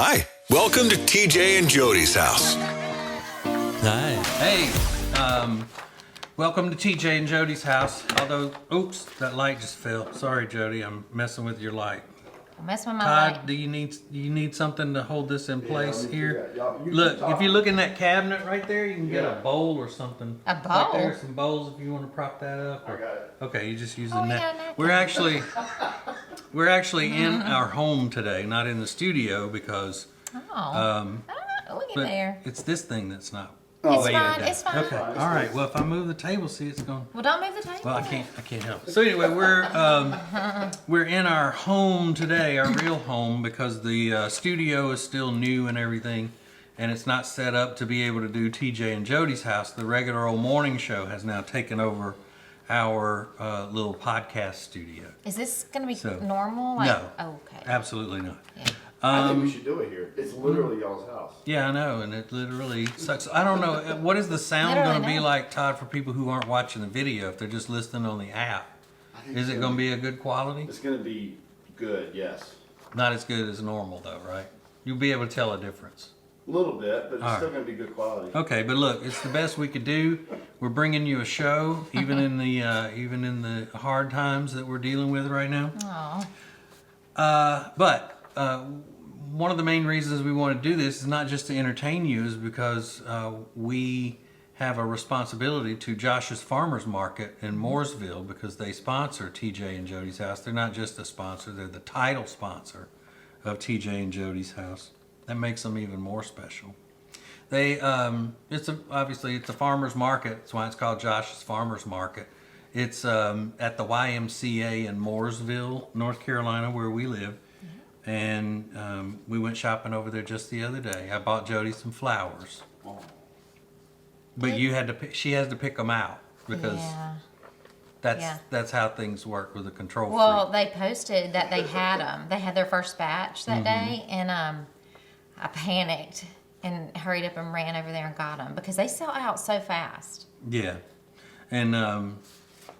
Hi, welcome to TJ and Jodi's house. Hi. Hey, welcome to TJ and Jodi's house. Although, oops, that light just fell. Sorry, Jodi, I'm messing with your light. I'm messing with my Todd, light. do you need something to hold this in place here? You Look, keep if you talking. look in that cabinet right there, you can get a bowl or something. A bowl? Right there, some bowls if you want to prop that up. I got it. Okay, you just use Oh, the we net. got a napkin. We're actually in our home today, not in the studio because. Look in But there. it's this thing that's not. It's weighted fine, down. it's fine. Okay. All right. Well, if I move the table, see, it's going. Well, don't move the table. Well, I can't help. So anyway, we're in our home today, our real home, because the studio is still new and everything, and it's not set up to be able to do TJ and Jodi's house. The regular old morning show has now taken over our little podcast studio. Is this going to be So, normal? no. Oh, okay. Absolutely not. Yeah. I think we should do it here. It's literally y'all's house. Yeah, I know, and it literally sucks. I don't know, what is the sound Literally going to be no. like, Todd, for people who aren't watching the video, if they're just listening on the app? I think Is it going to be a good quality? It's going to be good, yes. Not as good as normal, though, right? You'll be able to tell a difference. A little bit, but it's All still right. going to be good quality. Okay, but look, it's the best we could do. We're bringing you a show, even in the hard times that we're dealing with right now. Oh. But one of the main reasons we want to do this is not just to entertain you, is because we have a responsibility to Josh's Farmers Market in Mooresville, because they sponsor TJ and Jodi's house. They're not just a sponsor, they're the title sponsor of TJ and Jodi's house. That makes them even more special. They obviously it's a farmers market. That's why it's called Josh's Farmers Market. It's at the YMCA in Mooresville, North Carolina, where we live. And we went shopping over there just the other day. I bought Jodi some flowers. But you had to she has to pick them out, because Yeah. that's how things work with a control Well, freak. they posted that they had them. They had their first batch that day, and I panicked and hurried up and ran over there and got them because they sell out so fast. Yeah. And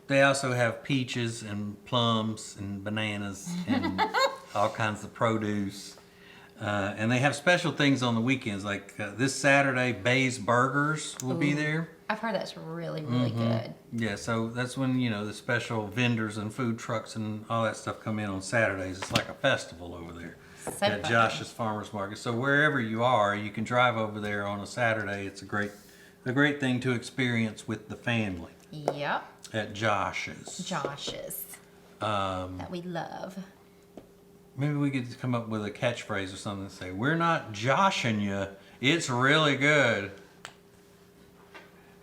they also have peaches and plums and bananas and all kinds of produce. And they have special things on the weekends. Like this Saturday, Bay's Burgers will be there. I've heard that's really, really good. Yeah, so that's when, the special vendors and food trucks and all that stuff come in on Saturdays. It's like a festival over there So at fun. Josh's Farmers Market. So wherever you are, you can drive over there on a Saturday. It's a great thing to experience with the family Yep. at Josh's. Josh's. That we love. Maybe we could come up with a catchphrase or something to say, "We're not joshing you. It's really good."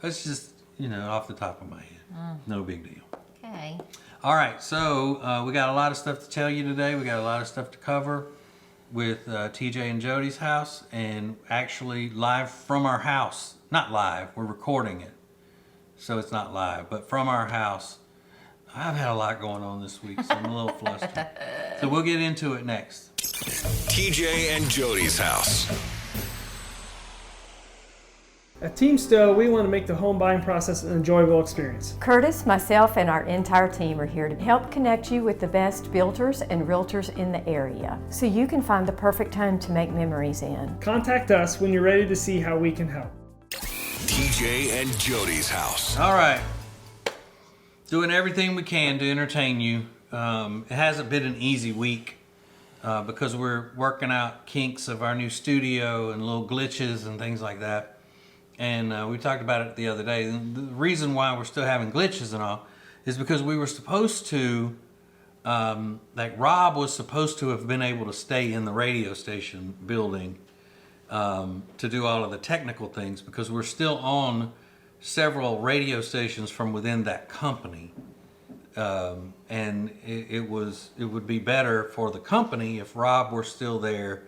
That's just, off the top of my head. No big deal. Okay. All right, so we got a lot of stuff to tell you today. We got a lot of stuff to cover with TJ and Jodi's house, and actually live from our house. Not live, we're recording it, so it's not live, but from our house. I've had a lot going on this week, so I'm a little flustered. So we'll get into it next. TJ and Jodi's house. At Team Stowe, we want to make the home buying process an enjoyable experience. Curtis, myself, and our entire team are here to help connect you with the best builders and realtors in the area, so you can find the perfect home to make memories in. Contact us when you're ready to see how we can help. TJ and Jodi's house. All right. Doing everything we can to entertain you. It hasn't been an easy week because we're working out kinks of our new studio and little glitches and things like that. And we talked about it the other day. The reason why we're still having glitches and all is because we were supposed to, Rob was supposed to have been able to stay in the radio station building to do all of the technical things, because we're still on several radio stations from within that company. And it would be better for the company if Rob were still there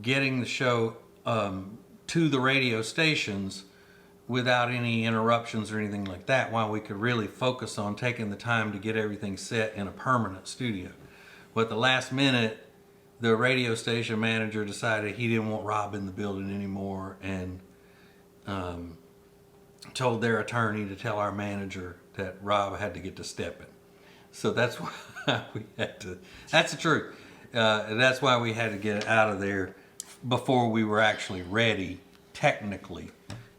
getting the show to the radio stations without any interruptions or anything like that, while we could really focus on taking the time to get everything set in a permanent studio. But at the last minute, the radio station manager decided he didn't want Rob in the building anymore, and told their attorney to tell our manager that Rob had to get to stepping. So that's why we had to, that's the truth. That's why we had to get out of there before we were actually ready, technically,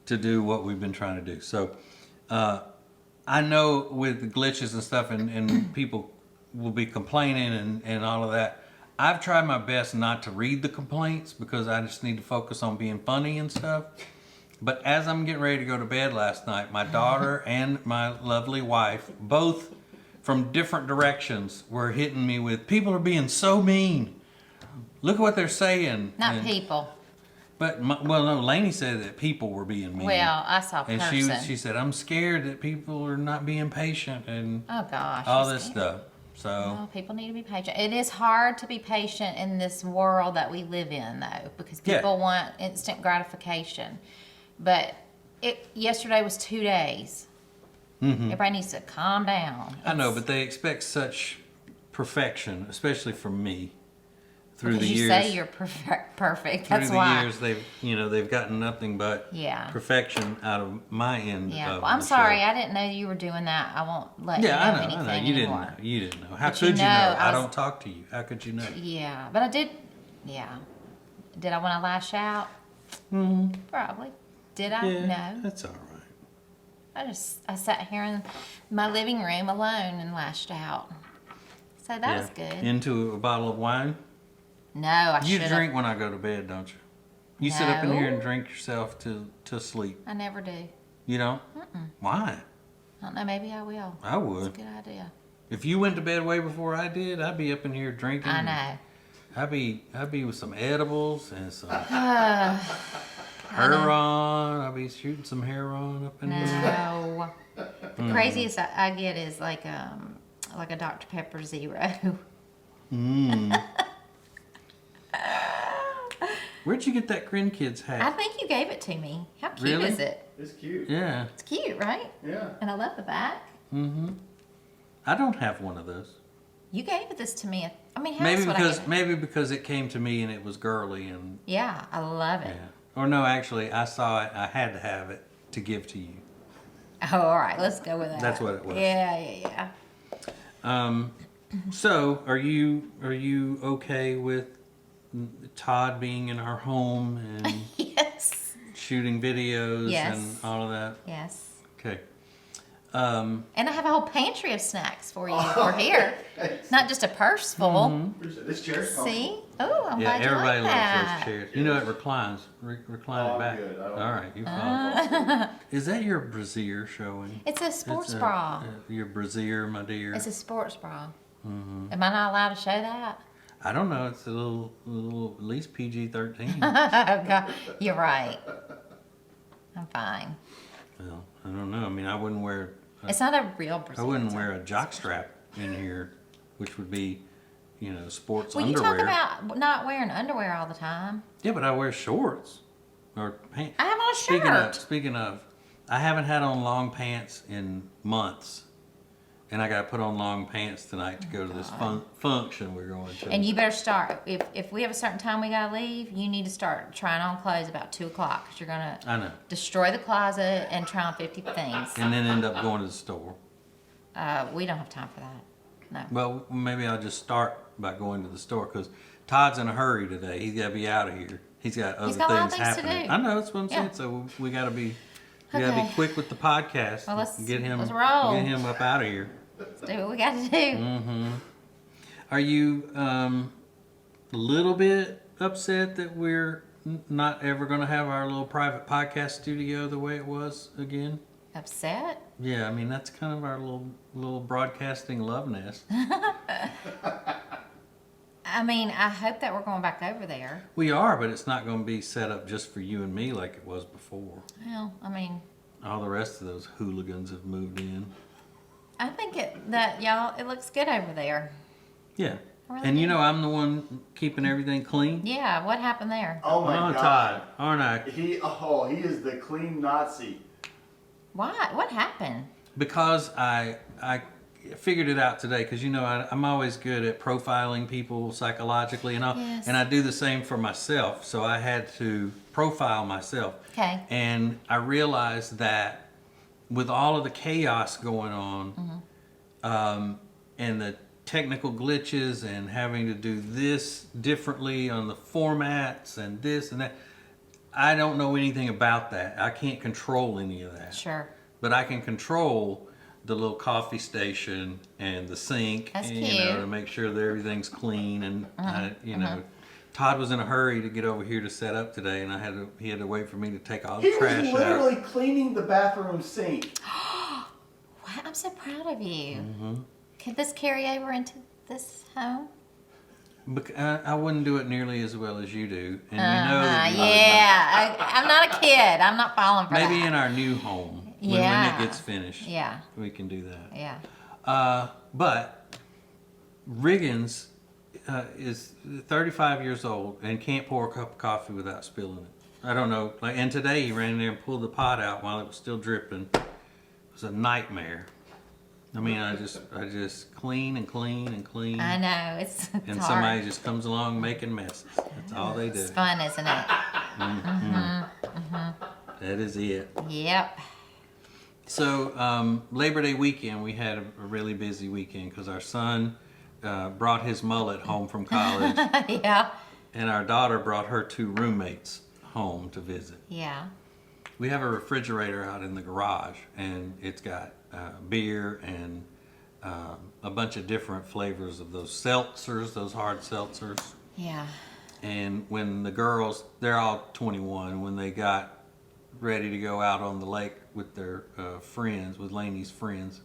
to do what we've been trying to do. So I know with the glitches and stuff, and people will be complaining and all of that. I've tried my best not to read the complaints because I just need to focus on being funny and stuff. But as I'm getting ready to go to bed last night, my daughter and my lovely wife, both from different directions, were hitting me with, people are being so mean. Look at what they're saying. Not people. But, no, Lainey said that people were being mean. Well, I saw a And person. she said, I'm scared that people are not being patient and Oh gosh. all you're this scared. stuff. So, Well, people need to be patient. It is hard to be patient in this world that we live in, though, because Yeah. people want instant gratification. But yesterday was 2 days. Everybody needs to calm down. I know, but they expect such perfection, especially from me. Through because the you years, say you're perfect. through That's the why. years, they've gotten nothing but Yeah. perfection out of my end. Yeah. Of Well, I'm the sorry. show. I didn't know you were doing that. I won't let Yeah, you know I anything know. You anymore. didn't know. You didn't know. How But could you you know, know? I I was- don't talk to you. How could you know? Yeah, but I did. Yeah. Did I want to lash out? Probably. Did I? Yeah, No. that's all right. I sat here in my living room alone and lashed out. So that was good. Into a bottle of wine. No, I You should drink when I go to bed, don't you? You sit up in No. here and drink yourself to sleep. I never do. You don't? Why? I don't know. Maybe I will. I It's a would. good idea. If you went to bed way before I did, I'd be up in here drinking. I know. I'd be with some edibles and some heroin. I'd be shooting some heroin up in here. No. The craziest I get is like a Dr. Pepper Zero. Where'd you get that grandkids I hat? think you gave it to me. How cute Really? is it? It's cute. Yeah. It's cute, right? Yeah. And I love the back. I don't have one of those. You gave this to me. I mean, how Maybe else would I because give it? maybe because it came to me and it was girly and Yeah, I love it. yeah. Or no, actually, I saw it. I had to have it to give to you. Oh, all right. Let's go with that. That's what it was. Yeah. So, are you okay with Todd being in our home and Yes. shooting videos Yes. and all of that? Yes. Okay. And I have a whole pantry of snacks for you for here. Not just a purse full. This chair's comfortable. See? Oh, I'm Yeah, glad you everybody like loves that. those chairs. You know it reclines. Recline Oh, it I'm back. good. I don't- All right, you fine. Is that your brassiere showing? It's a sports It's a- bra. Your brassiere, my dear. It's a sports bra. Am I not allowed to show that? I don't know. It's a little at least PG-13. Oh, God. You're right. I'm fine. Well, I don't know. I mean, I wouldn't wear. It's not a real I brassiere. wouldn't It's a- wear a jock strap in here, which would be, sports Well, you underwear. talk about not wearing underwear all the time. Yeah, but I wear shorts or pants. I have on a shirt. Speaking of, I haven't had on long pants in months, and I got to put on long pants tonight to go to this function we're going to. And you better start. If we have a certain time we gotta leave, you need to start trying on clothes about 2:00 because you're gonna I know. destroy the closet and try on 50 things. And then end up going to the store. We don't have time for that. No. Well, maybe I'll just start by going to the store because Todd's in a hurry today. He's got to be out of here. He's got other He's got a lot of things things to happening. do. I know that's what I'm saying. Yeah. So we got to be. We gotta be Okay. quick with the podcast. Well, let's- and get him. let's roll. Get him up out of here. Let's do what we gotta do. Are you a little bit upset that we're not ever going to have our little private podcast studio the way it was again? Upset? Yeah, I mean that's kind of our little broadcasting love nest. I mean, I hope that we're going back over there. We are, but it's not going to be set up just for you and me like it was before. Well, I mean, All the rest of those hooligans have moved in. I think it looks good over there. Yeah. I really And do. I'm the one keeping everything clean. Yeah, what happened there? Oh my Oh, God. Todd, aren't I? He is the clean Nazi. Why? What happened? Because I figured it out today because I'm always good at profiling people psychologically and all, Yes. and I do the same for myself. So I had to profile myself. Okay. And I realized that with all of the chaos going on, and the technical glitches and having to do this differently on the formats and this and that. I don't know anything about that. I can't control any of that. Sure. But I can control the little coffee station and the sink, That's and, cute. to make sure that everything's clean. And Todd was in a hurry to get over here to set up today, and he had to wait for me to take all the He was trash out. literally cleaning the bathroom sink. Wow, I'm so proud of you. Mm-hmm. Could this carry over into this home? I wouldn't do it nearly as well as you do, and you know that. Yeah, I'm not a kid. I'm not falling for Maybe that. in our new home, when Yeah. it gets finished, Yeah. we can do that. Yeah. But Riggins is 35 years old and can't pour a cup of coffee without spilling it. I don't know. And today he ran in there and pulled the pot out while it was still dripping. It was a nightmare. I mean, I just clean and clean and clean. I know. It's and hard. somebody just comes along making messes. That's all they do. It's fun, isn't it? That is it. Yep. So Labor Day weekend, we had a really busy weekend because our son brought his mullet home from college, Yeah. and our daughter brought her 2 roommates home to visit. Yeah. We have a refrigerator out in the garage, and it's got beer and a bunch of different flavors of those seltzers, those hard seltzers. Yeah. And when the girls, they're all 21, when they got ready to go out on the lake with their friends, with Laney's friends,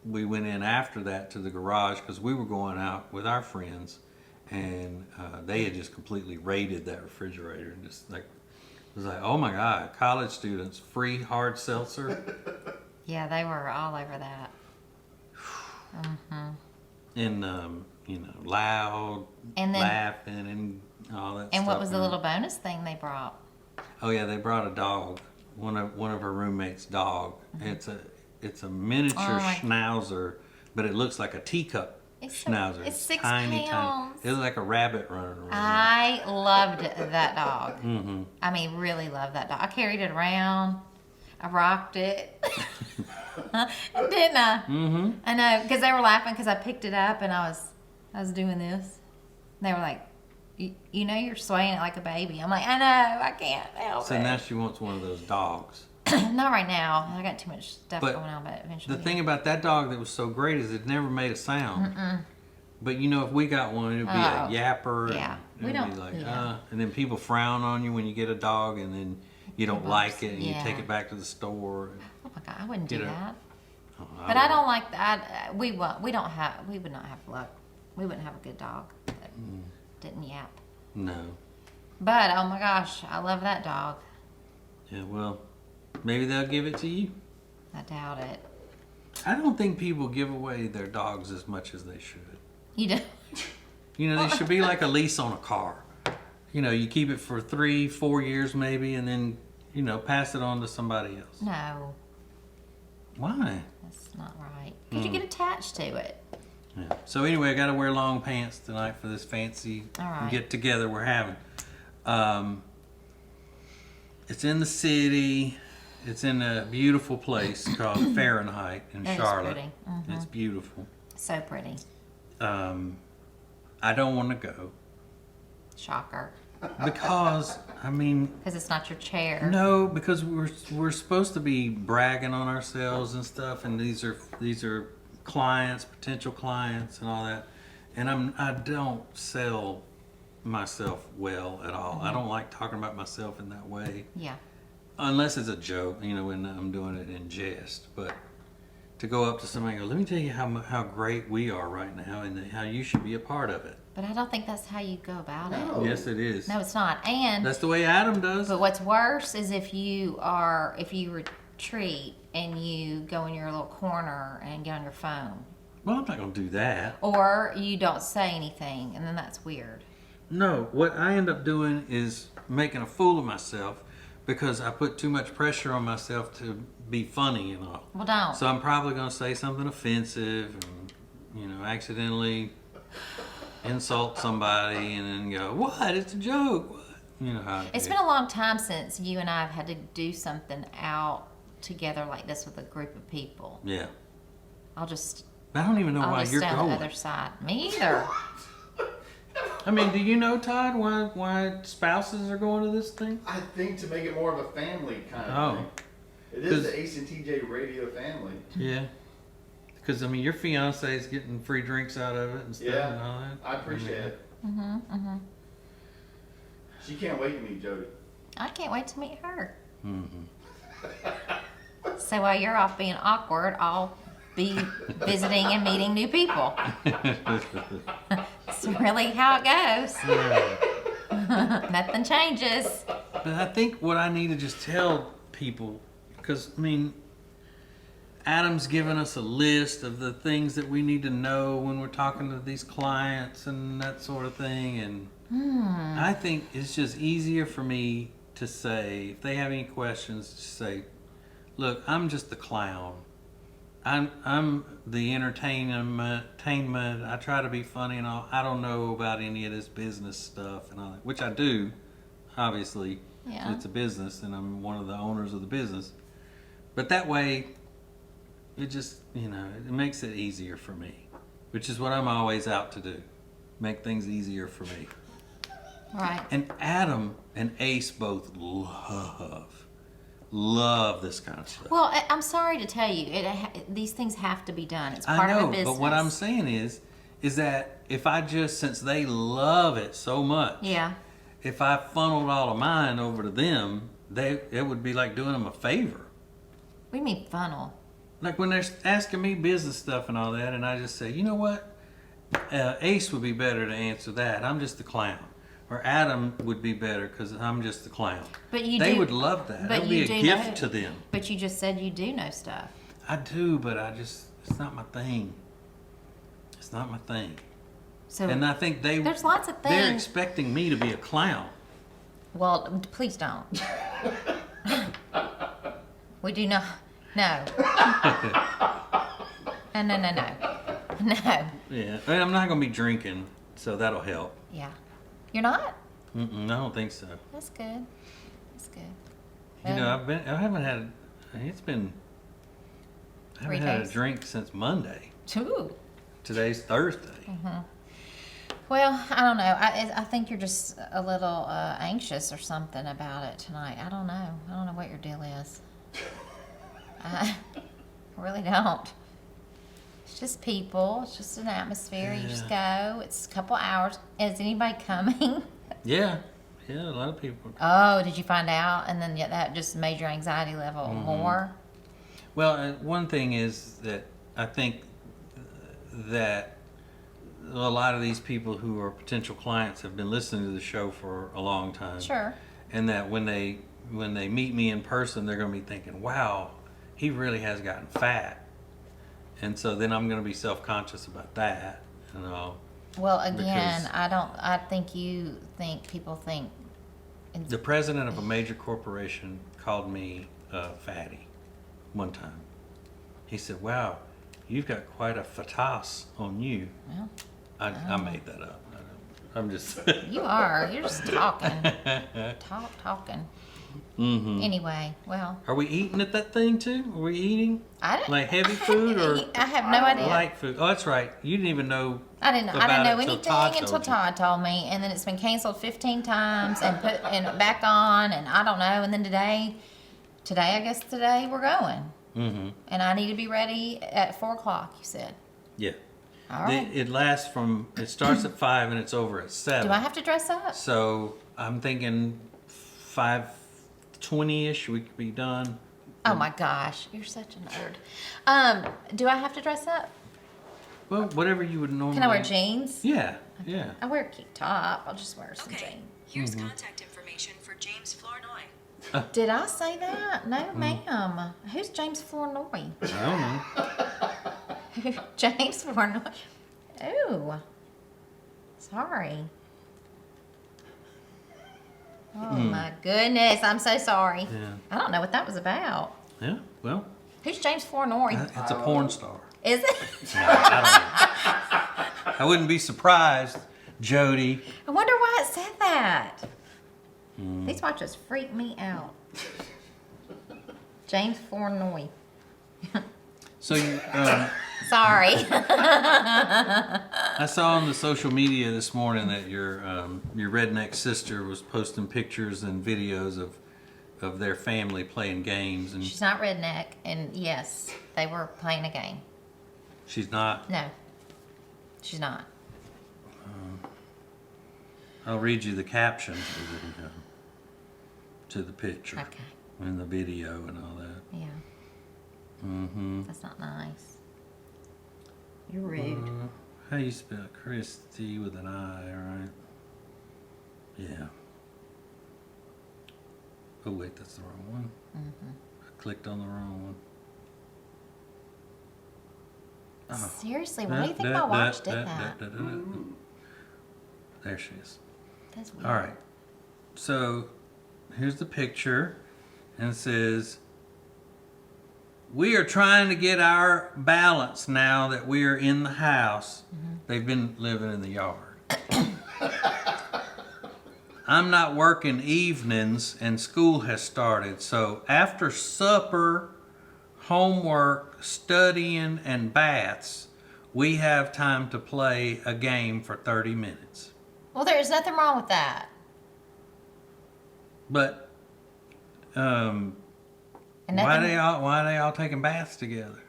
we went in after that to the garage because we were going out with our friends, and they had just completely raided that refrigerator and just like, it was like, oh my God, college students, free hard seltzer. Yeah, they were all over that. And, loud, And then- laughing and all that stuff. And what was the little bonus thing they brought? Oh yeah, they brought a dog. One of her roommates' dog. It's a miniature Oh, my- schnauzer, but it looks like a teacup schnauzer. it's 6 tiny, pounds. Tiny. It looks like a rabbit running around. I loved that dog. Mm-hmm. I mean, really loved that dog. I carried it around. I rocked it. Didn't I? Mm-hmm. I know, because they were laughing because I picked it up and I was doing this. They were like, you know you're swaying it like a baby. I'm like, I know, I can't help So it. now she wants one of those dogs. Not right now. I got too much stuff But going on, but eventually. The thing about that dog that was so great is it never made a sound. But if we got one, it would be a yapper. Yeah. And We it'd don't- be like, yeah. and then people frown on you when you get a dog, and then you don't like it, and you Yeah. take it back to the store. Oh my God, I wouldn't do Get a- that. Oh, But I don't like that. We would not have luck. We wouldn't have a good dog that didn't yap. No. But oh my gosh, I love that dog. Yeah, well, maybe they'll give it to you. I doubt it. I don't think people give away their dogs as much as they should. You do? They should be like a lease on a car. You keep it for 3-4 years maybe, and then, pass it on to somebody else. No, Why? that's not right. Because you get attached to it. Yeah. So anyway, I got to wear long pants tonight for this fancy All right. get together we're having. It's in the city. It's in a beautiful place called Fahrenheit in That is Charlotte. pretty. Mhm. It's beautiful. So pretty. I don't want to go Shocker. because Because it's not your chair. no, because we're supposed to be bragging on ourselves and stuff, and these are clients, potential clients, and all that. And I don't sell myself well at all. I don't like talking about myself in that way, Yeah. unless it's a joke, when I'm doing it in jest. But to go up to somebody and go, let me tell you how great we are right now, and how you should be a part of it. But I don't think that's how you go about No. it. Yes, it is. No, it's not. And That's the way Adam does. but what's worse is if you retreat and you go in your little corner and get on your phone. Well, I'm not going to do that. Or you don't say anything, and then that's weird. No, what I end up doing is making a fool of myself because I put too much pressure on myself to be funny and all. Well, don't. So I'm probably going to say something offensive and, accidentally insult somebody and then go, what? It's a joke. What? You know how It's been a long time since you and I have had to do something out together like this with a group of people. Yeah. I'll just I don't even know I'll why just you're stay on the going. other side. Me either. I mean, do you know, Todd, why spouses are going to this thing? I think to make it more of a family kind of Oh. thing. It is the Ace and TJ radio family. Yeah. Because, I mean, your fiance is getting free drinks out of it and stuff and all Yeah, that. I appreciate it. She can't wait to meet Jodi. I can't wait to meet her. So while you're off being awkward, I'll be visiting and meeting new people. It's really how it goes. Nothing changes. But I think what I need to just tell people, because, I mean, Adam's given us a list of the things that we need to know when we're talking to these clients and that sort of thing. And I think it's just easier for me to say, if they have any questions, just say, look, I'm just the clown. I'm the entertainment. I try to be funny and all. I don't know about any of this business stuff and all that, which I do, obviously. Yeah. It's a business and I'm one of the owners of the business. But that way, it just, you know, it makes it easier for me, which is what I'm always out to do, make things easier for me. Right. And Adam and Ace both love this kind of stuff. Well, I'm sorry to tell you, these things have to be done. It's part I know, of a business. but what I'm saying is that if I just, since they love it so much, Yeah. if I funneled all of mine over to them, it would be like doing them a favor. What do you mean funnel? Like when they're asking me business stuff and all that, and I just say, you know what, Ace would be better to answer that. I'm just the clown. Or Adam would be better because I'm just the clown. But They would love that. It would be a gift to them. But you just said you do know stuff. I do, but it's not my thing. It's not my thing. So And I think there's lots of they're things. expecting me to be a clown. Well, please don't. We do not. No. No. No. Yeah, I mean, I'm not going to be drinking, so that'll help. Yeah. You're not? I don't think so. That's good. That's good. You know, I haven't had a days. drink since Monday. Ooh. Today's Thursday. Well, I don't know. I think you're just a little anxious or something about it tonight. I don't know. I don't know what your deal is. I really don't. It's just people. It's just an atmosphere. You just go. It's a couple hours. Is anybody coming? Yeah, a lot of people. Oh, did you find out? And then that just made your anxiety level more? Well, one thing is that I think that a lot of these people who are potential clients have been listening to the show for a long time. Sure. And that when they meet me in person, they're going to be thinking, wow, he really has gotten fat. And so then I'm going to be self-conscious about that, you know. Well, again, Because- I think people think. The president of a major corporation called me fatty one time. He said, wow, you've got quite a fatas on you. Well, I made that up. I'm just... you are. You're just talking. Talking. Anyway, well, Are we eating at that thing too? Are we eating? I didn't. Like heavy food or I have no idea. light food? Oh, that's right. You didn't even know. I didn't know about it till anything Todd until told you. Todd told me, and then it's been canceled 15 times and put and back on, and I don't know. And then today we're going, and I need to be ready at 4:00. You said. Yeah. All right. It starts at 5 and it's over at 7. Do I have to dress up? So I'm thinking 5:20ish we could be done. Oh my gosh, you're such a nerd. Do I have to dress up? Well, whatever you would normally. Can I wear jeans? Yeah. I wear a cute top. I'll just wear some Okay, jeans. here's contact information for James Flournoy. Did I say that? No, ma'am. Who's James Flournoy? I don't know. James Flournoy. Ooh. Sorry. Oh my goodness, I'm so sorry. Yeah. I don't know what that was about. Yeah. Well, Who's James Flournoy? it's a porn star. Is it? I don't know. I wouldn't be surprised, Jodi. I wonder why it said that. These watches freak me out. James Flournoy. So Sorry. I saw on the social media this morning that your redneck sister was posting pictures and videos of their family playing games, and She's not redneck, and yes, they were playing a game. she's not. No, she's not. I'll read you the caption to the video, to the picture, Okay. and the video and all that. Yeah. Mm-hmm. That's not nice. You're rude. How you spell Christy with an I, right? Yeah. Oh wait, that's the wrong one. I clicked on the wrong one. Oh. Seriously, why do you think my watch did that? There she is. That's weird. All right. So here's the picture, and it says, "We are trying to get our balance now that we are in the house." They've been living in the yard. "I'm not working evenings and school has started, so after supper, homework, studying, and baths, we have time to play a game for 30 minutes. Well, there's nothing wrong with that. But And why nothing, are they all taking baths together?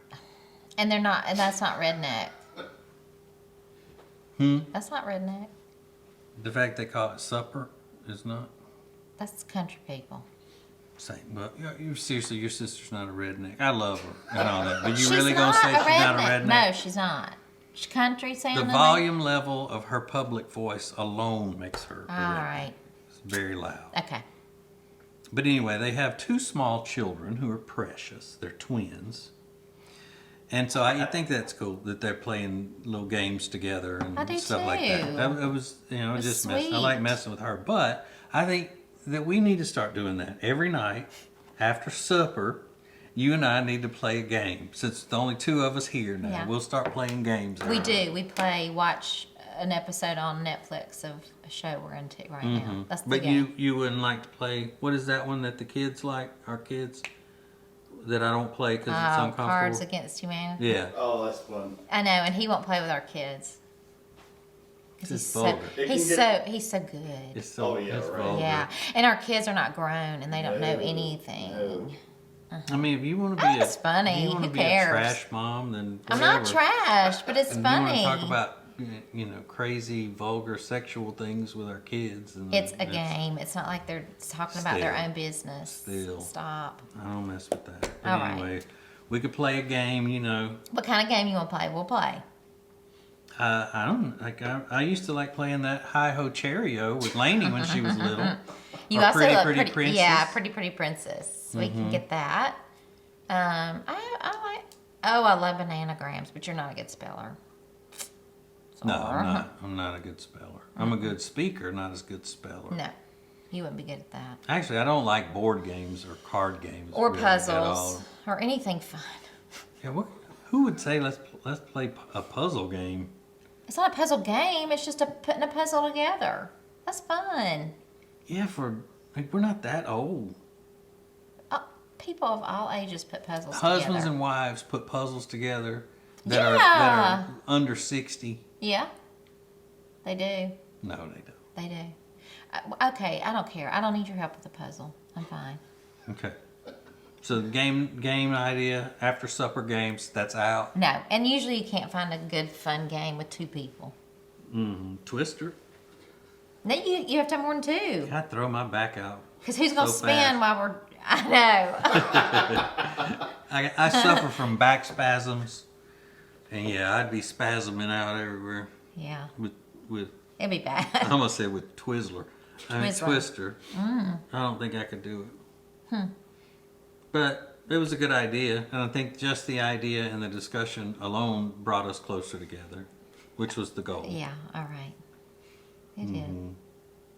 and they're not, and that's not redneck. That's not redneck. The fact they call it supper is not That's country people. same. Well, you seriously, your sister's not a redneck. I love her and all that, but you She's really gonna not say a she's not a redneck? No, she's not. She's country The sounding. volume level of her public voice alone makes her a All redneck. right. It's very loud. Okay. But anyway, they have two small children who are precious. They're twins. And so I think that's cool that they're playing little games together and I do stuff like that. too. That was, It's just messing. I like sweet. messing with her. But I think that we need to start doing that every night after supper. You and I need to play a game. Since the only two of us here now, Yeah. we'll start playing games. We around. do. We watch an episode on Netflix of a show we're into right now. That's the But game. you wouldn't like to play. What is that one that the kids like? Our kids that I don't play because it's uncomfortable. Cards Against Humanity. Yeah. Oh, that's fun. I know, and he won't play with our kids. 'Cause It's he's vulgar. so It he's can so he's so good. It's so Oh, yeah, it's right. vulgar. Yeah, and our kids are not grown and they don't know No, anything. no. I mean, if you want to be That's funny. if you want to Who be a cares? trash mom, then I'm not whatever. trash, but it's And funny. you want to talk about crazy, vulgar, sexual things with our kids. And It's a game. It's not like they're talking about their Still. own business. Still. Stop. I don't mess with that. But All right. anyway, we could play a game. What kind of game you want to play? We'll play. I don't like. I used to like playing that Hi Ho Cherry-O with Lainey when she was little. You Or also Pretty love Pretty Princess. Yeah, Pretty Princess. We can get that. I like. Oh, I love bananagrams, but you're not a good speller. No, Sorry. I'm not. I'm not a good speller. I'm a good speaker, not as good speller. No, you wouldn't be good at that. Actually, I don't like board games or card games Or really at all. puzzles, or anything fun. Yeah, who would say let's play a puzzle game? It's not a puzzle game. It's just putting a puzzle together. That's fun. Yeah, we're not that old. People of all ages put puzzles Husbands together. and wives put puzzles together that Yeah. are under 60. Yeah, they do. No, they don't. They do. Okay, I don't care. I don't need your help with the puzzle. I'm fine. Okay. So the game idea after supper games, that's out. No, and usually you can't find a good fun game with two people. Twister. No, you have to have more than two. I throw my back out. Because who's gonna So spin fast. while we're? I know. I suffer from back spasms, and yeah, I'd be spasming out everywhere Yeah, with it'd be bad. I almost said with Twizzler. I mean Twizzler. Twister. I don't think I could do it. But it was a good idea, and I think just the idea and the discussion alone brought us closer together, which was the goal. Yeah. All right. It did.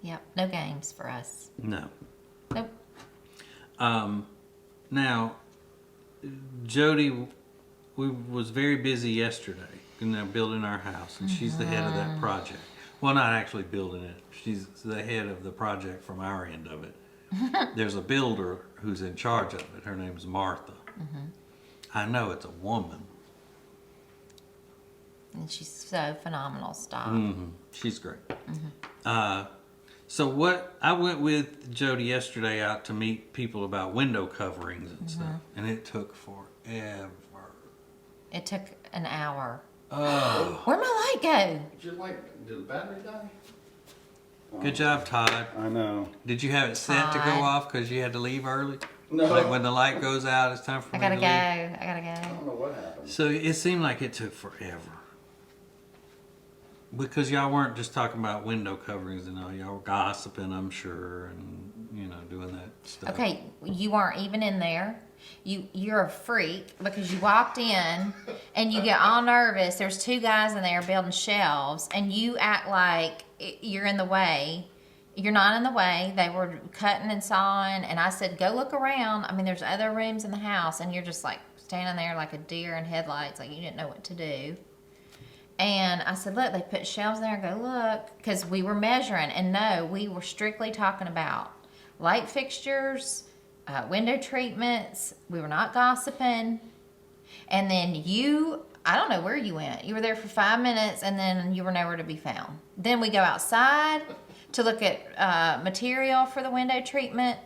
Yep. No games for us. No. Nope. Now, Jodi, was very busy yesterday, building our house, and she's the head of that project. Well, not actually building it. She's the head of the project from our end of it. There's a builder who's in charge of it. Her name's Martha. I know it's a woman, And she's so phenomenal. Stop. She's great. So what I went with Jodi yesterday out to meet people about window coverings and stuff, and it took forever. It took an hour. Oh, Where'd my light go? Did the battery die? good job, Todd. I know. Did you have it set to go Todd. off because you had to leave early? No. Like when the light goes out, it's time for I me gotta to go. leave. I gotta I go. don't know what happened. So it seemed like it took forever. Because y'all weren't just talking about window coverings and all, y'all were gossiping, I'm sure, and doing that stuff. Okay, you weren't even in there. You're a freak because you walked in and you get all nervous. There's two guys in there building shelves, and you act like you're in the way. You're not in the way. They were cutting and sawing, and I said, go look around. I mean, there's other rooms in the house, and you're just like standing there like a deer in headlights, like you didn't know what to do. And I said, look, they put shelves there, go look, because we were measuring. And no, we were strictly talking about light fixtures, window treatments. We were not gossiping. And then I don't know where you went. You were there for 5 minutes, and then you were nowhere to be found. Then we go outside to look at material for the window treatment,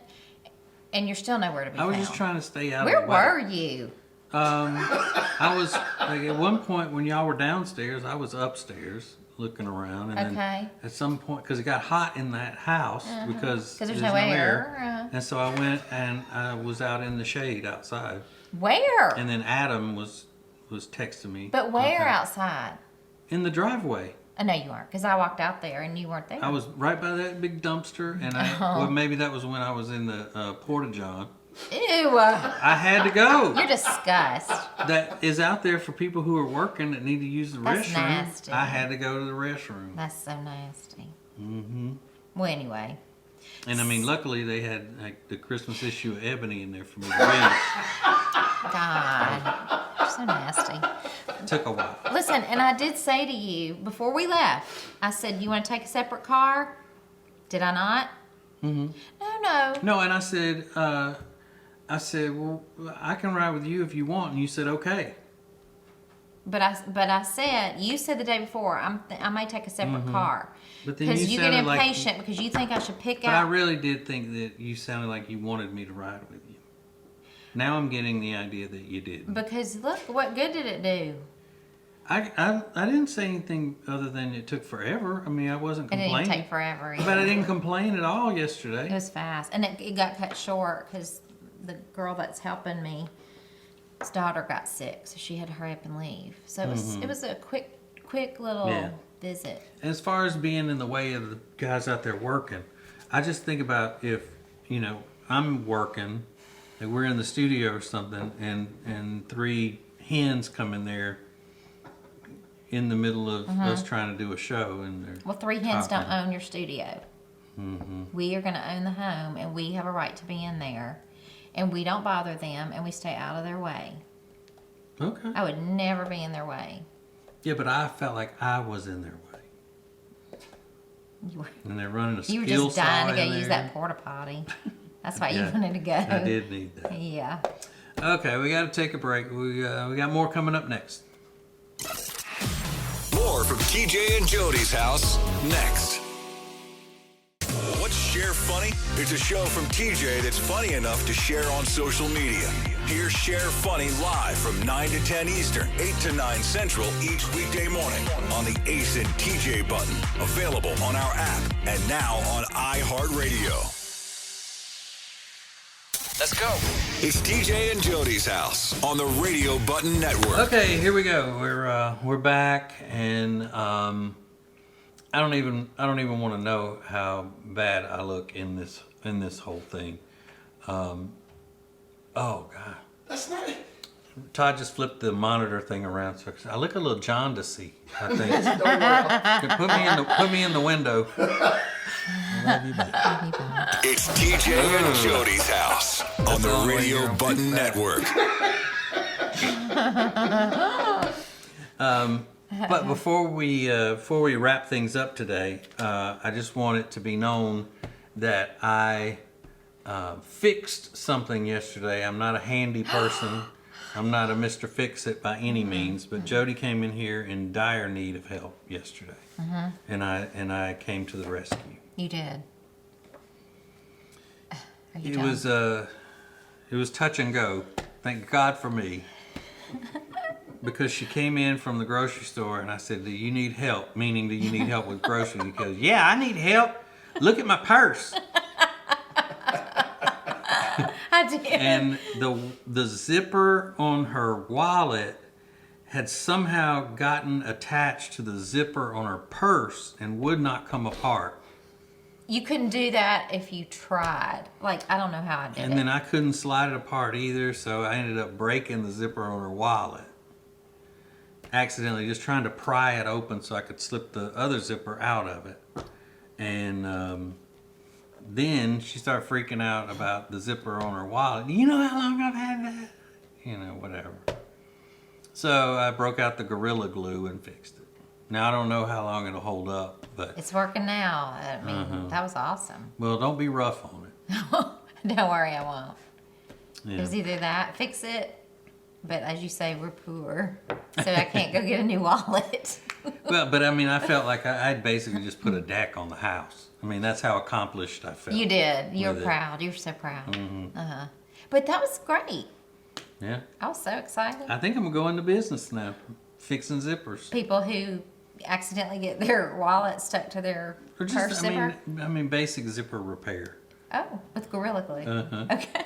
and you're still nowhere to be I was found. just trying to stay out Where of the way. were you? I was like at one point when y'all were downstairs, I was upstairs looking around, and Okay. then at some point because it got hot in that house because there's no air. and so I went and I was out in the shade outside, Where? and then Adam was texting me. But where Okay. outside? In the driveway. I know you weren't, because I walked out there and you weren't there. I was right by that big dumpster, and well, maybe that was when I was in the porta-john. Ew. I had to go. You're disgust. That is out there for people who are working that need to use the That's restroom. nasty. I had to go to the restroom. That's so nasty. Mm-hmm. Well, anyway. And I mean, luckily they had like the Christmas issue of Ebony in there for me to read. God. You're so nasty. It took a while. Listen, and I did say to you before we left, I said, you want to take a separate car? Did I not? Mm-hmm. No. No, and I said, well, I can ride with you if you want. And you said, okay. But I said, you said the day before, I may take a separate car. But then Because you you get sounded like impatient because you think I should pick But I out. really did think that you sounded like you wanted me to ride with you. Now I'm getting the idea that you did. Because look, what good did it do? I didn't say anything other than it took forever. I mean, I wasn't It didn't complaining. take forever. Either. But I didn't complain at all It yesterday. was fast, and it got cut short because the girl that's helping me, his daughter got sick, so she had to hurry up and leave. So it was a quick little Yeah. visit. And as far as being in the way of the guys out there working, I just think about if, I'm working, like we're in the studio or something, and 3 hens come in there in the middle of us trying to do a show, and they're Well, 3 hens don't talking. own your studio. We are going to own the home, and we have a right to be in there, and we don't bother them, and we stay out of their way. Okay. I would never be in their way. Yeah, but I felt like I was in their way. You were, And they're running a you were skill just dying to saw go in use there. that porta potty. That's why Yeah, you wanted to go. I did need that. Yeah. Okay, we got to take a break. We got more coming up next. More from TJ and Jodi's house next. What's Share Funny? It's a show from TJ that's funny enough to share on social media. Hear Share Funny live from 9 to 10 Eastern, 8 to 9 Central each weekday morning on the Ace and TJ button. Available on our app and now on iHeartRadio. Let's go. It's TJ and Jodi's house on the Radio Button Network. Okay, here we go. We're back, and I don't even want to know how bad I look in this whole thing. Oh God. That's not it. Todd just flipped the monitor thing around, so I look a little jaundicey, I think. Don't worry. Put me in the window. I love you back. It's TJ and Jodi's house on the all Radio you're Button Network. But before we wrap things up today, I just want it to be known that I fixed something yesterday. I'm not a handy person, I'm not a Mr. Fix-It by any means, but Jodi came in here in dire need of help yesterday, and I came to the rescue. You did. Are you It done? was touch and go. Thank God for me, because she came in from the grocery store, and I said, "Do you need help?" Meaning, do you need help with groceries? He goes, "Yeah, I need help. Look at my purse." I did. And the zipper on her wallet had somehow gotten attached to the zipper on her purse and would not come apart. You couldn't do that if you tried. Like, I don't know how I did And it. then I couldn't slide it apart either, so I ended up breaking the zipper on her wallet. Accidentally, just trying to pry it open so I could slip the other zipper out of it. And then she started freaking out about the zipper on her wallet. Do you know how long I've had that? You know, whatever. So I broke out the Gorilla Glue and fixed it. Now I don't know how long it'll hold up, but It's working now. I mean, that was awesome. well, don't be rough on it. Don't worry, I won't. Yeah. It was either that, fix it, but as you say, we're poor, so I can't go get a new wallet. Well, but I mean, I felt like I'd basically just put a deck on the house. I mean, that's how accomplished I felt. You did. You're with it. proud. You're so proud. But that was great. Yeah. I was so excited. I think I'm gonna go into business now, fixing zippers. People who accidentally get their wallet stuck to their Or purse just, zipper. I mean, basic zipper repair. Oh, with Gorilla Glue. Uh-huh. Okay.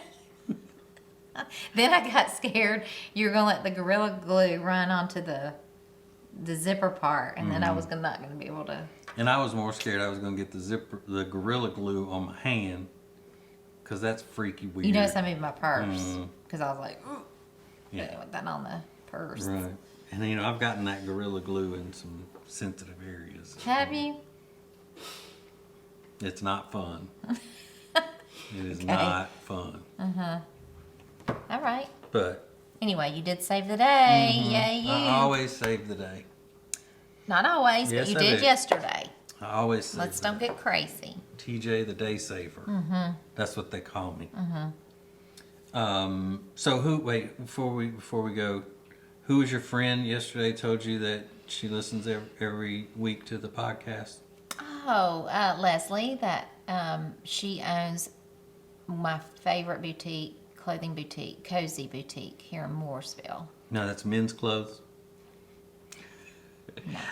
Then I got scared you were gonna let the Gorilla Glue run onto the zipper part, and then I was not gonna be able to. And I was more scared I was gonna get the Gorilla Glue on my hand, because that's freaky weird. You notice I moved my purse because I was like, ooh, Yeah. didn't want that on the purse. Right. And you know, I've gotten that Gorilla Glue in some sensitive areas. Have you? It's not fun. It is not fun. All right. But Anyway, you did save the day. Yay, you. I always save the day. Not always, Yes, but you I did do. yesterday. I always save Let's the don't get crazy. TJ the Day Saver. That's what they call me. So before we go, who was your friend yesterday told you that she listens every week to the podcast? Oh, Leslie, that she owns my favorite clothing boutique, Cozy Boutique here in Mooresville. No, that's men's clothes.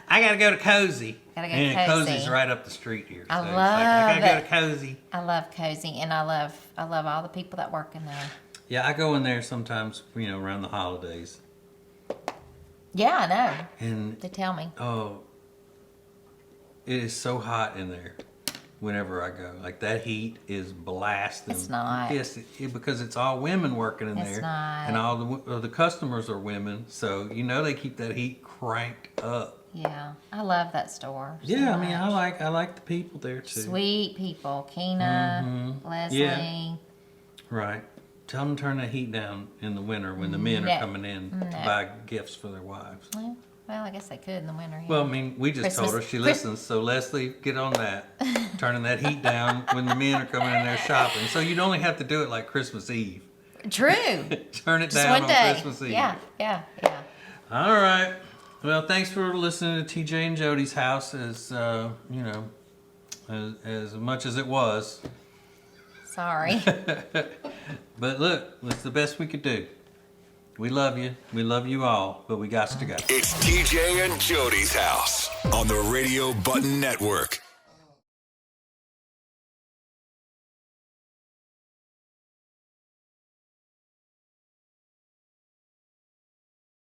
I gotta go to Cozy. Gotta go to and Cozy. Cozy's right up the street here. I it's love I gotta it. go to Cozy. I love Cozy, and I love all the people that work in there. Yeah, I go in there sometimes, around the holidays. Yeah, I know. And They tell me. oh, it is so hot in there whenever I go. Like, that heat is blasting. It's not. Yes, because it's all women working in It's there. not. And all the customers are women, so they keep that heat cranked up. Yeah, I love that store. so Yeah, I mean, much. I like the people there too. Sweet people, Keena, Leslie. Yeah. Right. Tell them to turn the heat down in the winter when the men No. are coming in to buy gifts for their wives. Well, I guess they could in the winter. Yeah. Well, I mean, we just told her Christmas- she listens, so Leslie, get on that. Turning that heat down when the men are coming in there shopping. So you'd only have to do it like Christmas Eve. True. Turn it Just down one on day. Christmas Eve. Yeah. All right. Well, thanks for listening to TJ and Jodi's house as much as it was. Sorry. But look, it's the best we could do. We love you. We love you all, but we got to go. It's TJ and Jodi's house on the Radio Button Network.